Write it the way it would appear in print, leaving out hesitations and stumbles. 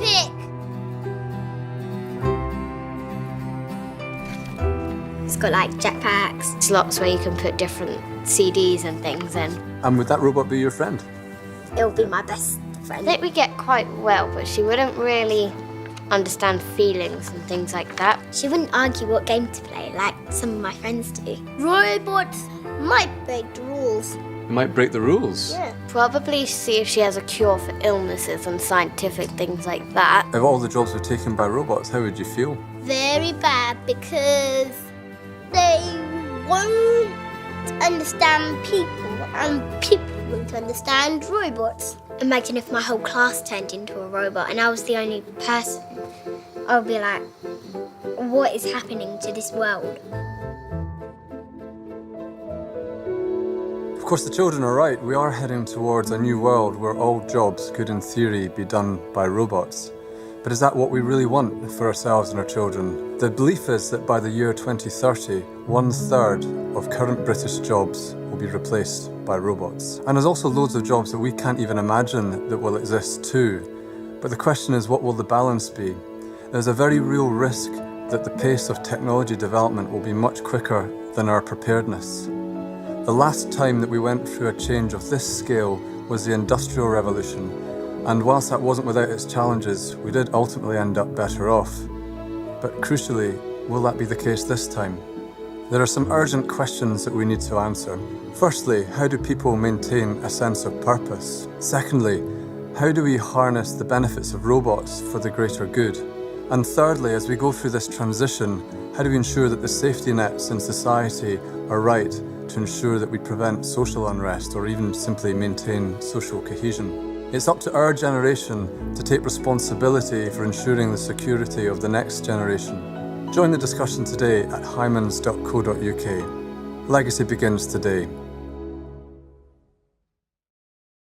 epic! It's got like jetpacks, slots where you can put different CDs and things in. And would that robot be your friend? It'll be my best friend. I think we get quite well, but she wouldn't really understand feelings and things like that. She wouldn't argue what game to play like some of my friends do. Robots might break the rules. You might break the rules. Yeah. Probably see if she has a cure for illnesses and scientific things like that. If all the jobs were taken by robots, how would you feel? Very bad, because they won't understand people and people won't understand robots. Imagine if my whole class turned into a robot and I was the only person. I would be like, what is happening to this world? Of course, the children are right. We are heading towards a new world where all jobs could, in theory, be done by robots. But is that what we really want for ourselves and our children? The belief is that by the year 2030, 1/3 of current British jobs will be replaced by robots. And there's also loads of jobs that we can't even imagine that will exist too. But the question is, what will the balance be? There's a very real risk that the pace of technology development will be much quicker than our preparedness. The last time that we went through a change of this scale was the Industrial Revolution, and whilst that wasn't without its challenges, we did ultimately end up better off. But crucially, will that be the case this time? There are some urgent questions that we need to answer. Firstly, how do people maintain a sense of purpose? Secondly, how do we harness the benefits of robots for the greater good? And thirdly, as we go through this transition, how do we ensure that the safety nets in society are right to ensure that we prevent social unrest or even simply maintain social cohesion? It's up to our generation to take responsibility for ensuring the security of the next generation. Join the discussion today at hymans.co.uk. Legacy begins today.